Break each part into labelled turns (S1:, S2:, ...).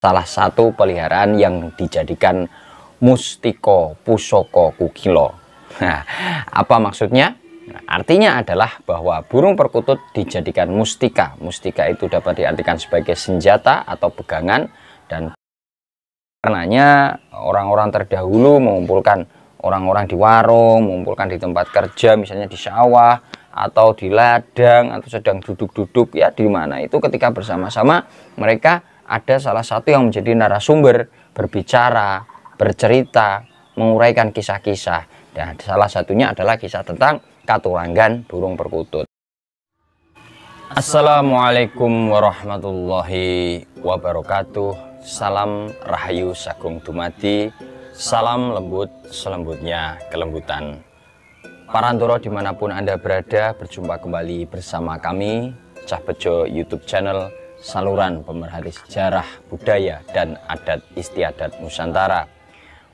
S1: salah satu peliharaan yang dijadikan Mustika Pusaka Kukila. Nah, apa maksudnya? Nah, artinya adalah bahwa burung perkutut dijadikan mustika. Mustika itu dapat diartikan sebagai senjata atau pegangan, dan karenanya orang-orang terdahulu mengumpulkan orang-orang di warung, mengumpulkan di tempat kerja, misalnya di sawah atau di ladang atau sedang duduk-duduk ya di mana itu, ketika bersama-sama mereka ada salah satu yang menjadi narasumber, berbicara, bercerita, menguraikan kisah-kisah. Dan salah satunya adalah kisah tentang Katurangan burung perkutut. Assalamualaikum warahmatullahi wabarakatuh. Salam rahayu sagung dumadi, salam lembut selembutnya kelembutan. Parantoro dimanapun Anda berada, berjumpa kembali bersama kami Cah Bejo YouTube channel, saluran pemerhati sejarah, budaya, dan adat istiadat Nusantara.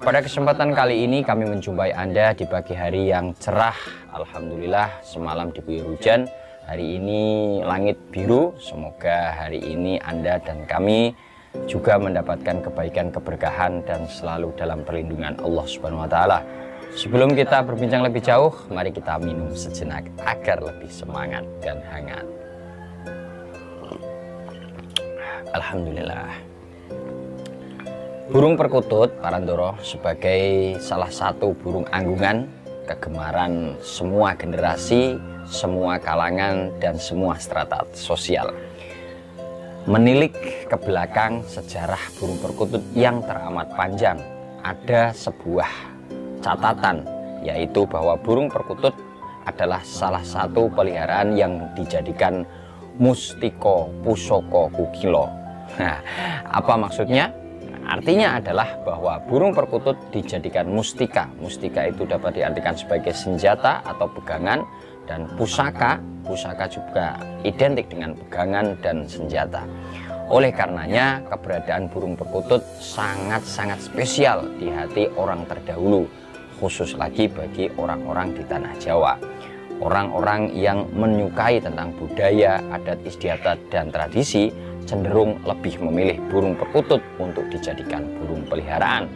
S1: Pada kesempatan kali ini kami menjumpai Anda di pagi hari yang cerah. Alhamdulillah semalam diguyur hujan, hari ini langit biru. Semoga hari ini Anda dan kami juga mendapatkan kebaikan, keberkahan, dan selalu dalam perlindungan Allah Subhanahu wa Ta'ala. Sebelum kita berbincang lebih jauh, mari kita minum sejenak agar lebih semangat dan hangat. Alhamdulillah. Burung perkutut, Parantoro, sebagai salah satu burung anggungan, kegemaran semua generasi, semua kalangan, dan semua strata sosial. Menilik ke belakang sejarah burung perkutut yang teramat panjang, ada sebuah catatan, yaitu bahwa burung perkutut adalah salah satu peliharaan yang dijadikan Mustika Pusaka Kukila. Nah, apa maksudnya? Artinya adalah bahwa burung perkutut dijadikan mustika. Mustika itu dapat diartikan sebagai senjata atau pegangan, dan pusaka. Pusaka juga identik dengan pegangan dan senjata. Oleh karenanya keberadaan burung perkutut sangat-sangat spesial di hati orang terdahulu, khusus lagi bagi orang-orang di tanah Jawa. Orang-orang yang menyukai tentang budaya, adat istiadat, dan tradisi cenderung lebih memilih burung perkutut untuk dijadikan burung peliharaan.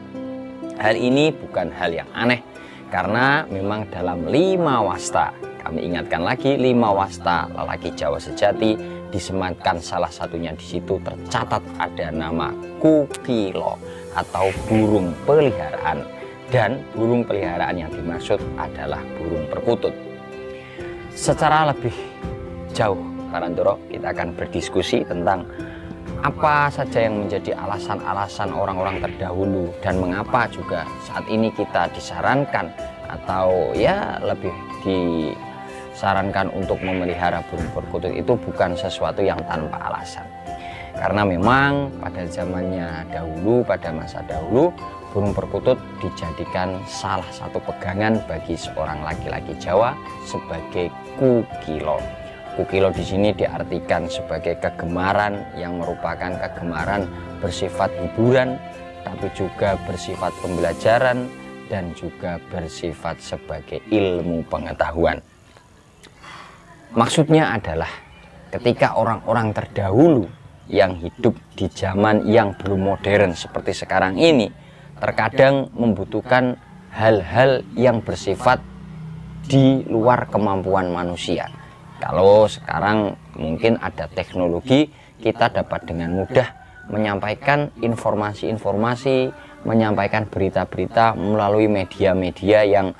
S1: Hal ini bukan hal yang aneh, karena memang dalam 5 wasta, kami ingatkan lagi, 5 wasta lelaki Jawa sejati, disematkan salah satunya di situ tercatat ada nama Kukila atau burung peliharaan, dan burung peliharaan yang dimaksud adalah burung perkutut. Secara lebih jauh, Parantoro, kita akan berdiskusi tentang apa saja yang menjadi alasan-alasan orang-orang terdahulu, dan mengapa juga saat ini kita disarankan atau ya lebih disarankan untuk memelihara burung perkutut itu bukan sesuatu yang tanpa alasan. Karena memang pada zamannya dahulu, pada masa dahulu, burung perkutut dijadikan salah satu pegangan bagi seorang laki-laki Jawa sebagai kukila. Kukila di sini diartikan sebagai kegemaran yang merupakan kegemaran bersifat hiburan, tapi juga bersifat pembelajaran, dan juga bersifat sebagai ilmu pengetahuan. Maksudnya adalah ketika orang-orang terdahulu yang hidup di zaman yang belum modern seperti sekarang ini, terkadang membutuhkan hal-hal yang bersifat di luar kemampuan manusia. Kalau sekarang mungkin ada teknologi, kita dapat dengan mudah menyampaikan informasi-informasi, menyampaikan berita-berita melalui media-media yang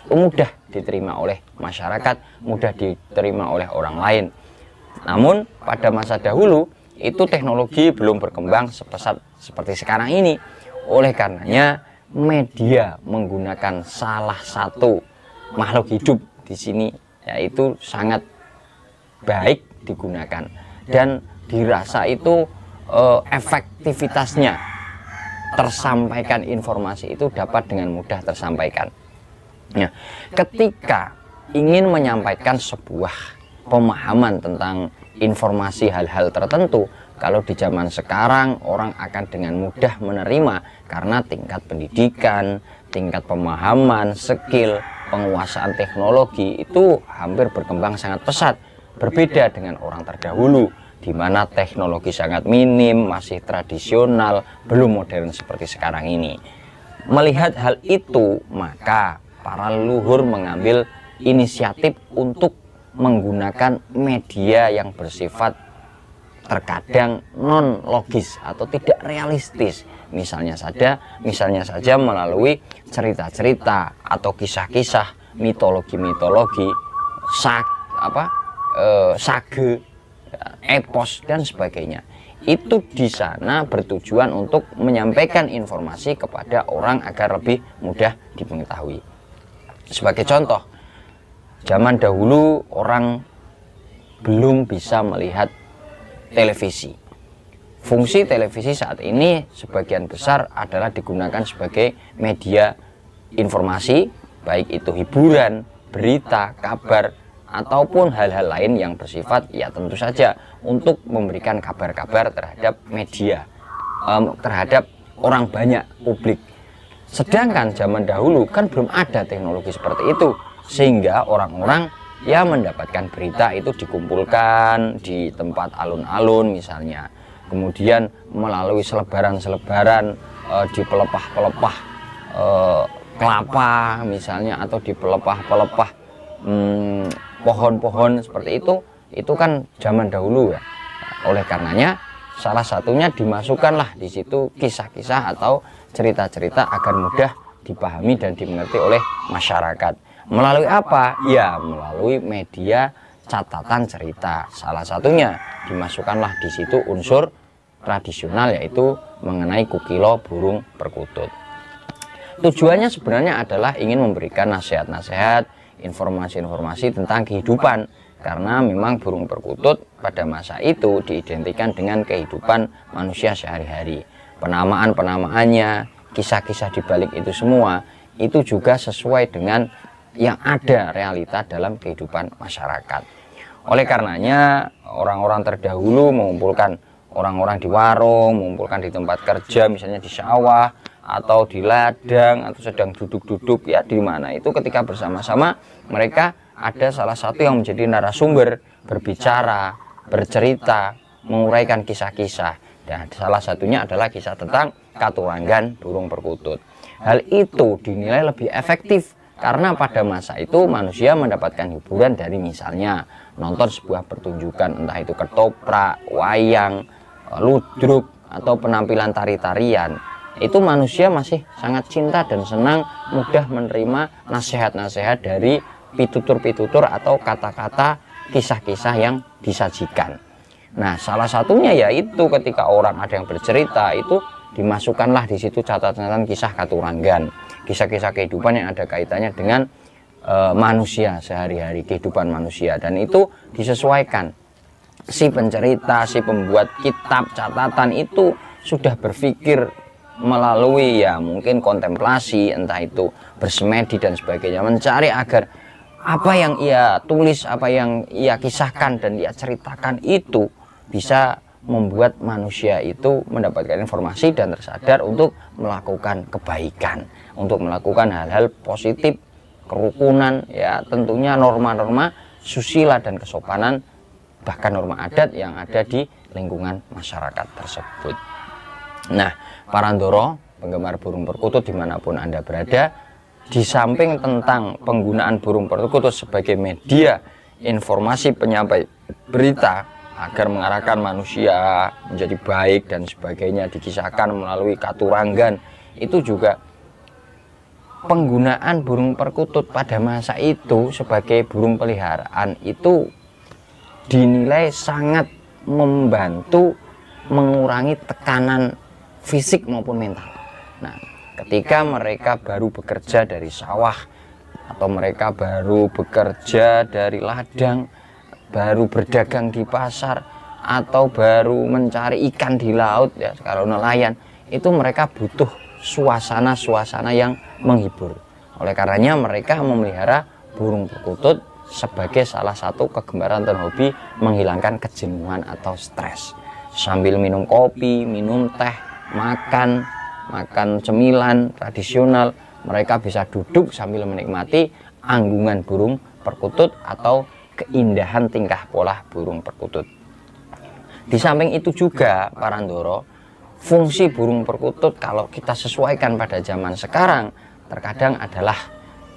S1: mudah diterima oleh masyarakat, mudah diterima oleh orang lain. Namun pada masa dahulu itu teknologi belum berkembang sepesat seperti sekarang ini. Oleh karenanya media menggunakan salah satu makhluk hidup di sini, yaitu sangat baik digunakan, dan dirasa itu efektivitasnya tersampaikan informasi itu dapat dengan mudah tersampaikan. Nah, ketika ingin menyampaikan sebuah pemahaman tentang informasi hal-hal tertentu, kalau di zaman sekarang orang akan dengan mudah menerima karena tingkat pendidikan, tingkat pemahaman, skill, penguasaan teknologi itu hampir berkembang sangat pesat. Berbeda dengan orang terdahulu di mana teknologi sangat minim, masih tradisional, belum modern seperti sekarang ini. Melihat hal itu, maka para leluhur mengambil inisiatif untuk menggunakan media yang bersifat terkadang non logis atau tidak realistis. Misalnya saja melalui cerita-cerita atau kisah-kisah mitologi-mitologi, sage, epos dan sebagainya. Itu di sana bertujuan untuk menyampaikan informasi kepada orang agar lebih mudah diketahui. Sebagai contoh, zaman dahulu orang belum bisa melihat televisi. Fungsi televisi saat ini sebagian besar adalah digunakan sebagai media informasi, baik itu hiburan, berita, kabar, ataupun hal-hal lain yang bersifat ya tentu saja untuk memberikan kabar-kabar terhadap media, terhadap orang banyak, publik. Sedangkan zaman dahulu kan belum ada teknologi seperti itu, sehingga orang-orang ya mendapatkan berita itu dikumpulkan di tempat alun-alun misalnya, kemudian melalui selebaran-selebaran di pelepah-pelepah kelapa misalnya, atau di pelepah-pelepah pohon-pohon seperti itu kan zaman dahulu ya. Oleh karenanya salah satunya dimasukkanlah di situ kisah-kisah atau cerita-cerita agar mudah dipahami dan dimengerti oleh masyarakat. Melalui apa? Ya melalui media catatan cerita. Salah satunya dimasukkanlah di situ unsur tradisional, yaitu mengenai kukilo burung perkutut. Tujuannya sebenarnya adalah ingin memberikan nasihat-nasihat, informasi-informasi tentang kehidupan, karena memang burung perkutut pada masa itu diidentikan dengan kehidupan manusia sehari-hari. Penamaan-penamaannya, kisah-kisah di balik itu semua itu juga sesuai dengan yang ada realita dalam kehidupan masyarakat. Oleh karenanya orang-orang terdahulu mengumpulkan orang-orang di warung, mengumpulkan di tempat kerja misalnya di sawah atau di ladang, atau sedang duduk-duduk ya di mana itu, ketika bersama-sama mereka ada salah satu yang menjadi narasumber, berbicara, bercerita, menguraikan kisah-kisah. Dan salah satunya adalah kisah tentang Katuranggan burung perkutut. Hal itu dinilai lebih efektif karena pada masa itu manusia mendapatkan hiburan dari misalnya nonton sebuah pertunjukan, entah itu ketoprak, wayang, ludruk, atau penampilan tari-tarian. Itu manusia masih sangat cinta dan senang mudah menerima nasihat-nasihat dari pitutur-pitutur atau kata-kata kisah-kisah yang disajikan. Nah, salah satunya yaitu ketika orang ada yang bercerita, itu dimasukkanlah di situ catatan kisah Katuranggan, kisah-kisah kehidupan yang ada kaitannya dengan manusia sehari-hari, kehidupan manusia, dan itu disesuaikan. Si pencerita, si pembuat kitab catatan itu sudah berpikir melalui ya mungkin kontemplasi, entah itu bersemedi dan sebagainya, mencari agar apa yang ia tulis, apa yang ia kisahkan dan ia ceritakan itu bisa membuat manusia itu mendapatkan informasi dan tersadar untuk melakukan kebaikan, untuk melakukan hal-hal positif, kerukunan, ya tentunya norma-norma susila dan kesopanan, bahkan norma adat yang ada di lingkungan masyarakat tersebut. Nah, para ndoro, penggemar burung perkutut dimanapun Anda berada, di samping tentang penggunaan burung perkutut sebagai media informasi penyampai berita agar mengarahkan manusia menjadi baik dan sebagainya, dikisahkan melalui Katuranggan, itu juga penggunaan burung perkutut pada masa itu sebagai burung peliharaan itu dinilai sangat membantu mengurangi tekanan fisik maupun mental. Nah, ketika mereka baru bekerja dari sawah, atau mereka baru bekerja dari ladang, baru berdagang di pasar, atau baru mencari ikan di laut ya, kalau nelayan, itu mereka butuh suasana-suasana yang menghibur. Oleh karenanya mereka memelihara burung perkutut sebagai salah satu kegemaran dan hobi menghilangkan kejenuhan atau stres. Sambil minum kopi, minum teh, makan cemilan tradisional, mereka bisa duduk sambil menikmati anggungan burung perkutut atau keindahan tingkah pola burung perkutut. Di samping itu juga Parandoro, fungsi burung perkutut kalau kita sesuaikan pada zaman sekarang terkadang adalah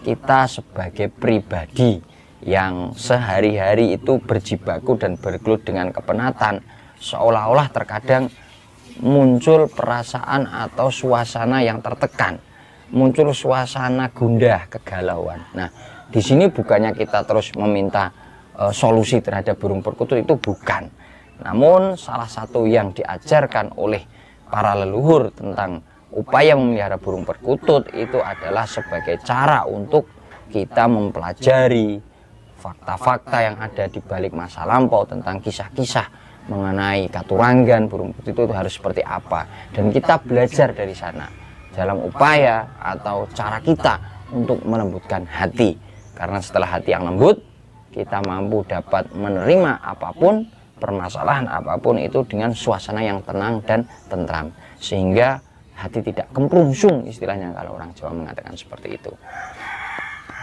S1: kita sebagai pribadi yang sehari-hari itu berjibaku dan bergelut dengan kepenatan, seolah-olah terkadang muncul perasaan atau suasana yang tertekan, muncul suasana gundah, kegalauan. Nah, di sini bukannya kita terus meminta solusi terhadap burung perkutut, itu bukan. Namun salah satu yang diajarkan oleh para leluhur tentang upaya memelihara burung perkutut itu adalah sebagai cara untuk kita mempelajari fakta-fakta yang ada di balik masa lampau tentang kisah-kisah mengenai katuranggan burung perkutut itu harus seperti apa, dan kita belajar dari sana dalam upaya atau cara kita untuk melembutkan hati, karena setelah hati yang lembut kita mampu dapat menerima apapun, permasalahan apapun itu dengan suasana yang tenang dan tentram, sehingga hati tidak kemprungsung, istilahnya kalau orang Jawa mengatakan seperti itu.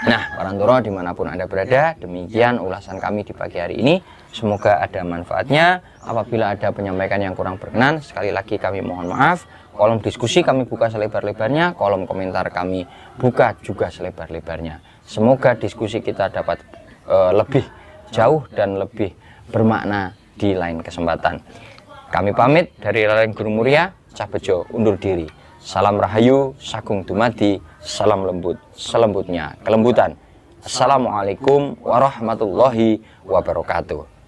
S1: Nah, Parandoro dimanapun Anda berada, demikian ulasan kami di pagi hari ini. Semoga ada manfaatnya. Apabila ada penyampaian yang kurang berkenan, sekali lagi kami mohon maaf. Kolom diskusi kami buka selebar-lebarnya, kolom komentar kami buka juga selebar-lebarnya. Semoga diskusi kita dapat lebih jauh dan lebih bermakna di lain kesempatan. Kami pamit dari Lereng Gunung Muria, Cah Bejo undur diri. Salam Rahayu, Sagung Dumadi, salam lembut, selembutnya kelembutan. Assalamualaikum warahmatullahi wabarakatuh.